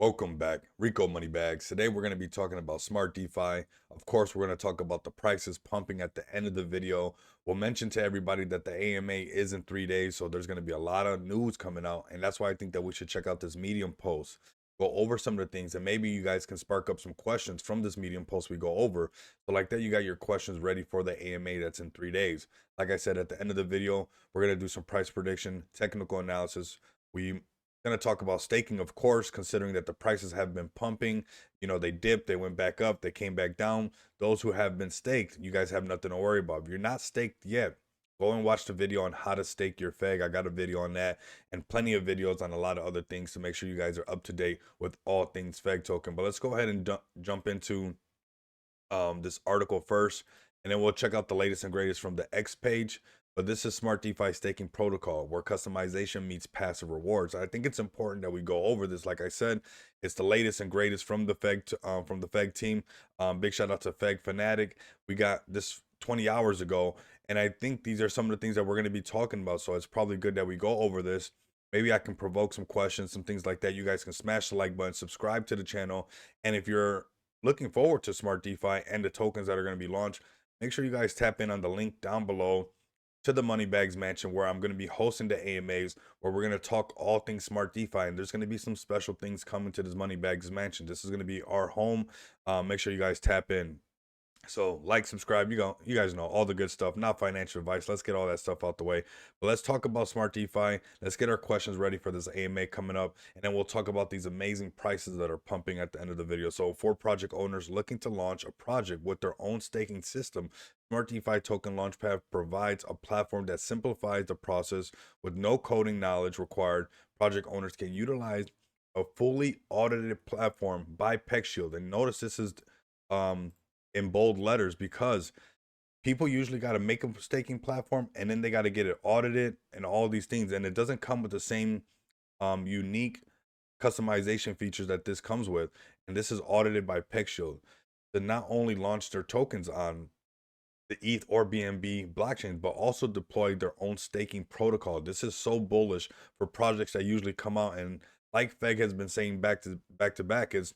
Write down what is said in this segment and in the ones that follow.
Welcome back, Rico Moneybags. Today we're going to be talking about Smart DeFi. Of course, we're going to talk about the prices pumping at the end of the video. We'll mention to everybody that the AMA is in 3 days, so there's going to be a lot of news coming out, and that's why I think that we should check out this Medium post, go over some of the things, and maybe you guys can spark up some questions from this Medium post we go over. So like that, you got your questions ready for the AMA that's in 3 days. Like I said, at the end of the video, we're going to do some price prediction, technical analysis. We going to talk about staking, of course, considering that the prices have been pumping. They dipped, they went back up, they came back down. Those who have been staked, you guys have nothing to worry about. If you're not staked yet, go and watch the video on how to stake your FEG. I got a video on that and plenty of videos on a lot of other things to make sure you guys are up to date with all things FEG token. But let's go ahead and jump into this article first, and then we'll check out the latest and greatest from the X page. But this is Smart DeFi staking protocol where customization meets passive rewards. I think it's important that we go over this. Like I said, it's the latest and greatest from the FEG team. Big shout out to FEG Fanatic. We got this 20 hours ago, and I think these are some of the things that we're going to be talking about. So it's probably good that we go over this. Maybe I can provoke some questions, some things like that. You guys can smash the like button, subscribe to the channel, and if you're looking forward to Smart DeFi and the tokens that are going to be launched, make sure you guys tap in on the link down below to the Moneybags Mansion, where I'm going to be hosting the AMAs, where we're going to talk all things Smart DeFi, and there's going to be some special things coming to this Moneybags Mansion. This is going to be our home. Make sure you guys tap in. So like, subscribe, you guys know all the good stuff, not financial advice. Let's get all that stuff out the way. But let's talk about Smart DeFi. Let's get our questions ready for this AMA coming up, and then we'll talk about these amazing prices that are pumping at the end of the video. So for project owners looking to launch a project with their own staking system, Smart DeFi Token Launchpad provides a platform that simplifies the process with no coding knowledge required. Project owners can utilize a fully audited platform by PeckShield. And notice this is um in bold letters, because people usually got to make a staking platform and then they got to get it audited and all these things, and it doesn't come with the same unique customization features that this comes with. And this is audited by PeckShield to not only launch their tokens on the ETH or BNB blockchains, but also deploy their own staking protocol. This is so bullish for projects that usually come out, and like Feg has been saying back to back, is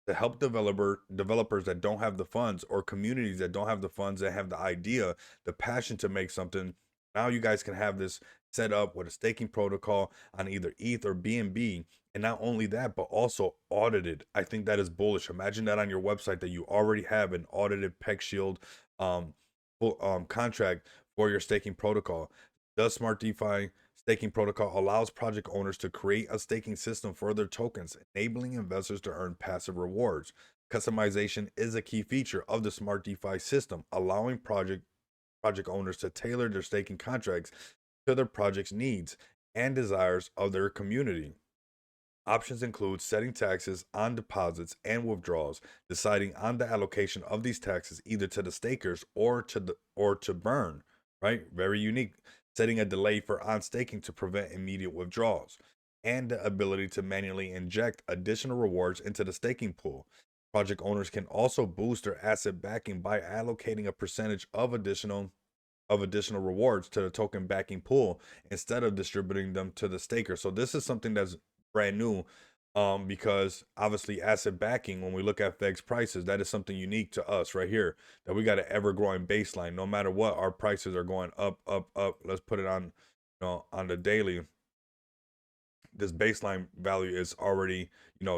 to help developers that don't have the funds, or communities that don't have the funds, that have the idea, the passion to make something. Now you guys can have this set up with a staking protocol on either ETH or BNB, and not only that, but also audited. I think that is bullish. Imagine that on your website, that you already have an audited PeckShield um, contract for your staking protocol. The Smart DeFi staking protocol allows project owners to create a staking system for their tokens, enabling investors to earn passive rewards. Customization is a key feature of the Smart DeFi system, allowing project owners to tailor their staking contracts to their project's needs and desires of their community. Options include setting taxes on deposits and withdrawals, deciding on the allocation of these taxes either to the stakers or to burn, right? Very unique. Setting a delay for on staking to prevent immediate withdrawals, and the ability to manually inject additional rewards into the staking pool. Project owners can also boost their asset backing by allocating a percentage of additional rewards to the token backing pool instead of distributing them to the staker. So this is something that's brand new, because obviously asset backing, when we look at FEG's prices, that is something unique to us right here, that we got an ever growing baseline. No matter what, our prices are going up, up, up. Let's put it on, on the daily. This baseline value is already,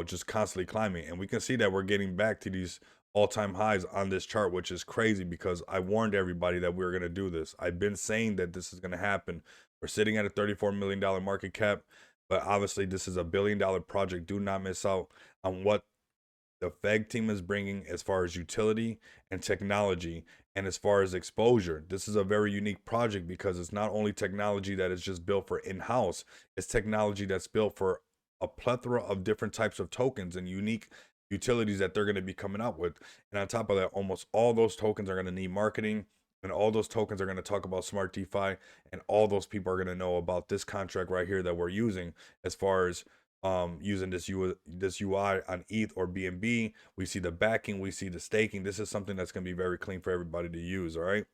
just constantly climbing, and we can see that we're getting back to these all-time highs on this chart, which is crazy, because I warned everybody that we were going to do this. I've been saying that this is going to happen. We're sitting at a $34 million market cap, but obviously this is a billion-dollar project. Do not miss out on what the FEG team is bringing as far as utility and technology, and as far as exposure. This is a very unique project, because it's not only technology that is just built for in-house, it's technology that's built for a plethora of different types of tokens and unique utilities that they're going to be coming out with. And on top of that, almost all those tokens are going to need marketing, and all those tokens are going to talk about Smart DeFi, and all those people are going to know about this contract right here that we're using, as far as using this UI on ETH or BNB. We see the backing, we see the staking. This is something that's going to be very clean for everybody to use. All right.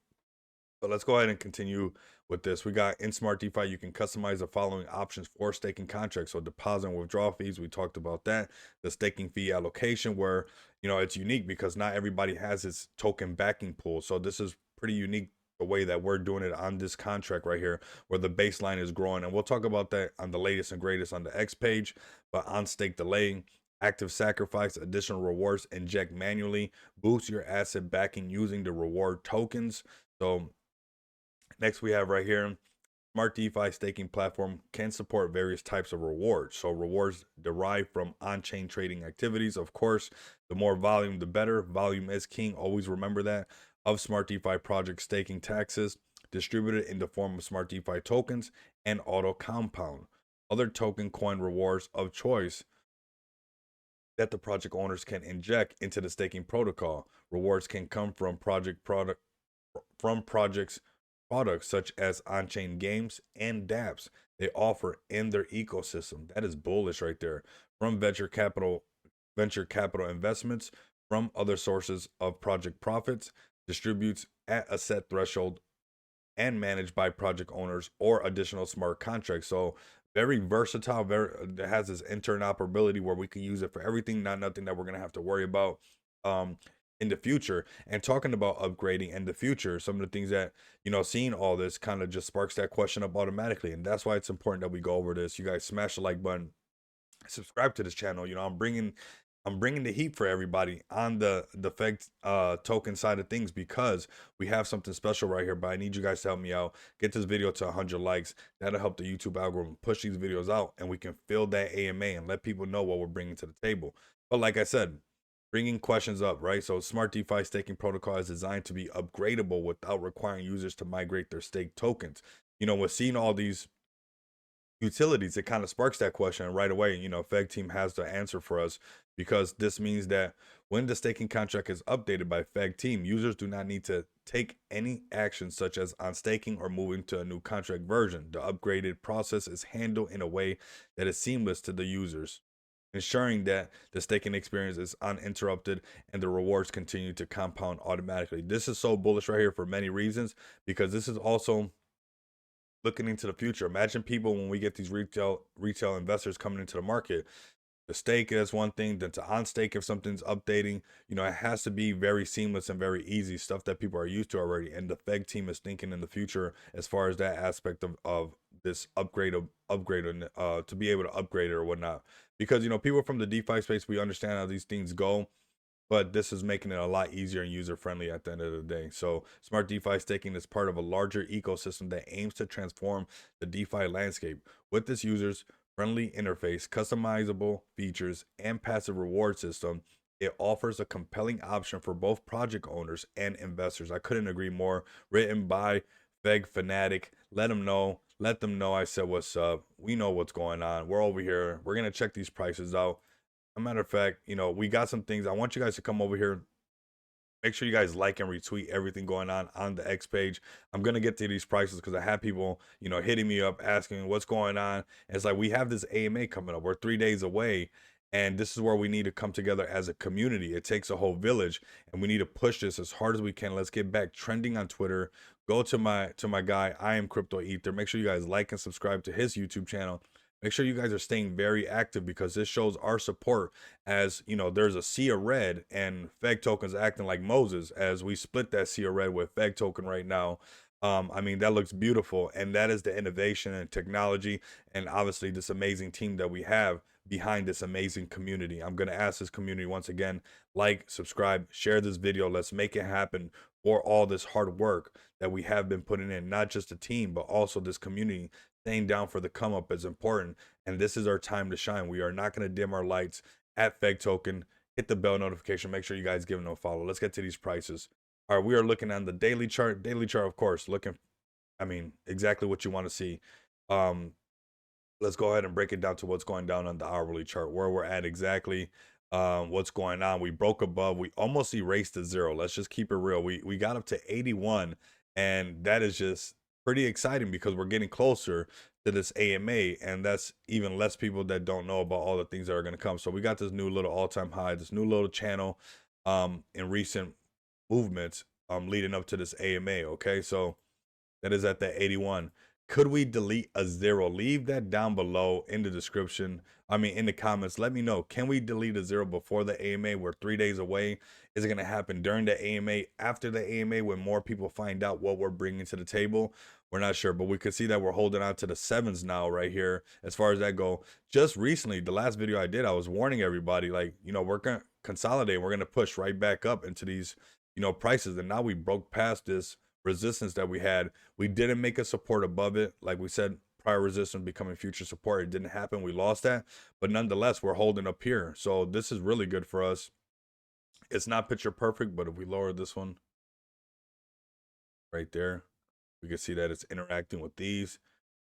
So let's go ahead and continue with this. We got in Smart DeFi, you can customize the following options for staking contracts. So deposit and withdrawal fees, we talked about that. The staking fee allocation, where it's unique because not everybody has its token backing pool. So this is pretty unique the way that we're doing it on this contract right here, where the baseline is growing. And we'll talk about that on the latest and greatest on the X page. But on stake delaying, active sacrifice, additional rewards inject manually, boost your asset backing using the reward tokens. So next, we have right here, Smart DeFi staking platform can support various types of rewards. So rewards derived from on-chain trading activities. Of course, the more volume, the better. Volume is king. Always remember that. Of Smart DeFi project staking taxes distributed in the form of Smart DeFi tokens and auto compound. Other token coin rewards of choice that the project owners can inject into the staking protocol. Rewards can come from projects products such as on-chain games and dApps they offer in their ecosystem. That is bullish right there. From venture capital investments, from other sources of project profits, distributes at a set threshold and managed by project owners or additional smart contracts. So very versatile, very it has this interoperability where we can use it for everything, not nothing that we're gonna have to worry about um in the future. And talking about upgrading in the future, some of the things that seeing all this kind of just sparks that question up automatically. And that's why it's important that we go over this. You guys smash the like button, subscribe to this channel. I'm bringing the heat for everybody on the FEG token side of things, because we have something special right here. But I need you guys to help me out, get this video to 100 likes. That'll help the YouTube algorithm push these videos out, and we can fill that AMA and let people know what we're bringing to the table. But like I said, bringing questions up, right? So Smart DeFi staking protocol is designed to be upgradable without requiring users to migrate their stake tokens. With seeing all these utilities, it kind of sparks that question. And right away, FEG team has the answer for us, because this means that when the staking contract is updated by FEG team, users do not need to take any action such as on staking or moving to a new contract version. The upgraded process is handled in a way that is seamless to the users, ensuring that the staking experience is uninterrupted and the rewards continue to compound automatically. This is so bullish right here for many reasons, because this is also looking into the future. Imagine people, when we get these retail investors coming into the market, the stake is one thing, then to on stake if something's updating, it has to be very seamless and very easy, stuff that people are used to already. And the FEG team is thinking in the future as far as that aspect of this upgrade to be able to upgrade it or whatnot. Because people from the DeFi space, we understand how these things go, but this is making it a lot easier and user friendly at the end of the day. So Smart DeFi staking is part of a larger ecosystem that aims to transform the DeFi landscape. With this users friendly interface, customizable features, and passive reward system, it offers a compelling option for both project owners and investors. I couldn't agree more. Written by FEG Fanatic. Let them know. Let them know I said what's up. We know what's going on. We're over here. We're gonna check these prices out. A matter of fact, we got some things. I want you guys to come over here. Make sure you guys like and retweet everything going on the X page. I'm gonna get to these prices because I have people, hitting me up asking what's going on. And it's like, we have this AMA coming up. We're 3 days away, and this is where we need to come together as a community. It takes a whole village, and we need to push this as hard as we can. Let's get back trending on Twitter. Go to my guy, I am Crypto Ether. Make sure you guys like and subscribe to his YouTube channel. Make sure you guys are staying very active, because this shows our support. As there's a sea of red, and FEG tokens acting like Moses as we split that sea of red with FEG token right now. I mean, that looks beautiful, and that is the innovation and technology, and obviously this amazing team that we have behind this amazing community. I'm gonna ask this community once again, like, subscribe, share this video. Let's make it happen for all this hard work that we have been putting in, not just the team, but also this community. Staying down for the come up is important, and this is our time to shine. We are not going to dim our lights at FEG token. Hit the bell notification. Make sure you guys give them a follow. Let's get to these prices. All right, we are looking on the daily chart. Daily chart, of course, looking, exactly what you want to see. Let's go ahead and break it down to what's going down on the hourly chart, where we're at exactly, what's going on. We broke above. We almost erased the zero. Let's just keep it real. We got up to 81, and that is just pretty exciting, because we're getting closer to this AMA, and that's even less people that don't know about all the things that are going to come. So we got this new little all-time high, this new little channel in recent movements leading up to this AMA. Okay, so that is at the 81. Could we delete a zero? Leave that down below in the description. I mean, in the comments, let me know. Can we delete a zero before the AMA? We're 3 days away. Is it going to happen during the AMA, after the AMA, when more people find out what we're bringing to the table? We're not sure, but we could see that we're holding on to the sevens now right here as far as that go. Just recently, the last video I did, I was warning everybody, like, you know, we're going to consolidate. We're going to push right back up into these, you know, prices. And now we broke past this resistance that we had. We didn't make a support above it. Like we said, prior resistance becoming future support. It didn't happen. We lost that. But nonetheless, we're holding up here. So this is really good for us. It's not picture perfect, but if we lower this one right there, we can see that it's interacting with these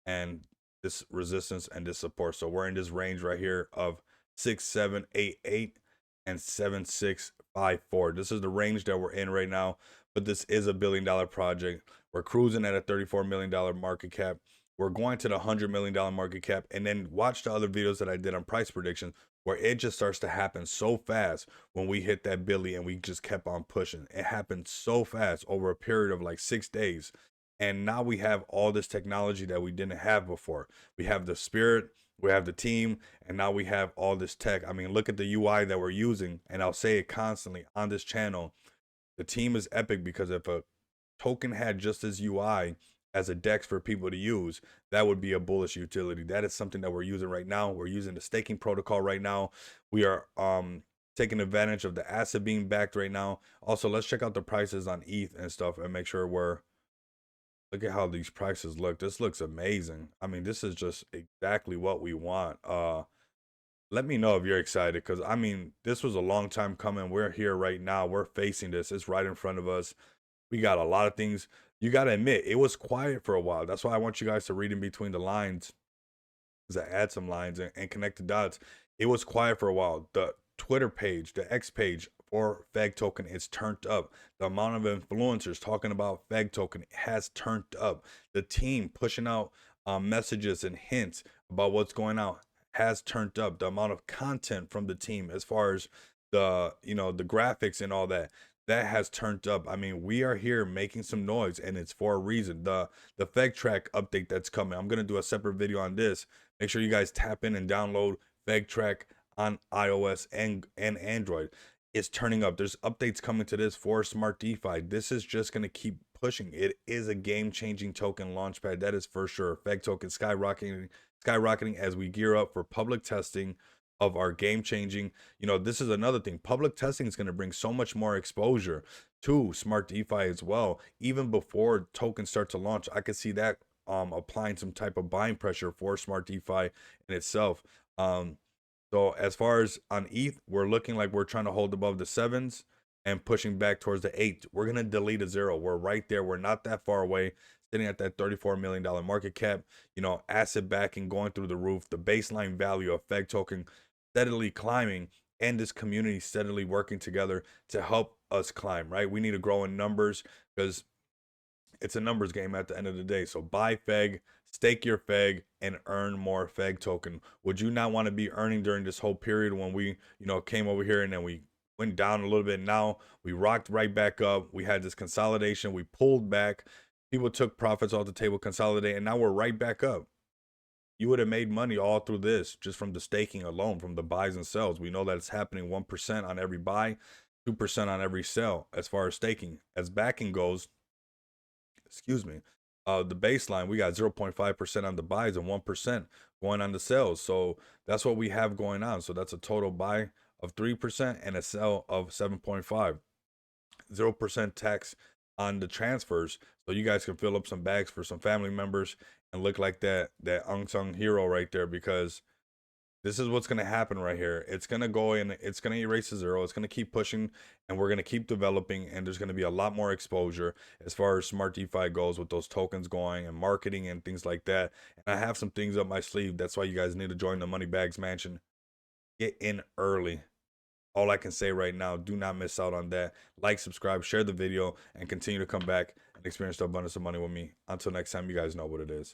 and this resistance and this support. So we're in this range right here of 6788 and 7654. This is the range that we're in right now, but this is $1 billion project. We're cruising at a $34 million market cap. We're going to the $100 million market cap. And then watch the other videos that I did on price predictions, where it just starts to happen so fast when we hit that Billy, and we just kept on pushing. It happened so fast over a period of like 6 days. And now we have all this technology that we didn't have before. We have the spirit, we have the team, and now we have all this tech. I mean, look at the UI that we're using, and I'll say it constantly on this channel. The team is epic, because if a token had just as UI as a DEX for people to use, that would be a bullish utility. That is something that we're using right now. We're using the staking protocol right now. We are taking advantage of the asset being backed right now. Also, let's check out the prices on ETH and stuff and make sure we're, look at how these prices look. This looks amazing. I mean, this is just exactly what we want. Let me know if you're excited, because I mean, this was a long time coming. We're here right now. We're facing this. It's right in front of us. We got a lot of things. You got to admit, it was quiet for a while. That's why I want you guys to read in between the lines, because I add some lines and connect the dots. It was quiet for a while. The Twitter page, the X page for FEG token is turned up. The amount of influencers talking about FEG token has turned up. The team pushing out messages and hints about what's going on has turned up. The amount of content from the team, as far as the, you know, the graphics and all that, that has turned up. I mean, we are here making some noise, and it's for a reason. The FEG track update that's coming, I'm gonna do a separate video on this. Make sure you guys tap in and download FEG track on iOS and Android. It's turning up. There's updates coming to this for SmartDeFi. This is just gonna keep pushing. It is a game-changing token launchpad, that is for sure. FEG token skyrocketing as we gear up for public testing of our game-changing, you know, this is another thing. Public testing is going to bring so much more exposure to SmartDeFi as well. Even before tokens start to launch, I could see that applying some type of buying pressure for SmartDeFi in itself. So as far as on ETH, we're looking like we're trying to hold above the sevens and pushing back towards the 8. We're going to delete a zero. We're right there. We're not that far away, sitting at that $34 million market cap. You know, asset backing going through the roof. The baseline value of FEG token steadily climbing, and this community steadily working together to help us climb, right? We need to grow in numbers, because it's a numbers game at the end of the day. So buy FEG, stake your FEG, and earn more FEG token. Would you not want to be earning during this whole period when we, you know, came over here and then we went down a little bit? Now we rocked right back up. We had this consolidation. We pulled back. People took profits off the table, consolidate, and now we're right back up. You would have made money all through this just from the staking alone, from the buys and sells. We know that it's happening 1% on every buy, 2% on every sell as far as staking. As backing goes, excuse me, the baseline, we got 0.5% on the buys and 1% going on the sales. So that's what we have going on. So that's a total buy of 3% and a sell of 7.5. 0% tax on the transfers, so you guys can fill up some bags for some family members and look like that unsung hero right there, because this is what's going to happen right here. It's going to go in, it's going to erase a zero, it's going to keep pushing, and we're going to keep developing, and there's going to be a lot more exposure as far as SmartDeFi goes, with those tokens going and marketing and things like that. And I have some things up my sleeve. That's why you guys need to join the Money Bags Mansion. Get in early. All I can say right now, do not miss out on that. Like, subscribe, share the video, and continue to come back and experience the abundance of money with me. Until next time, you guys know what it is.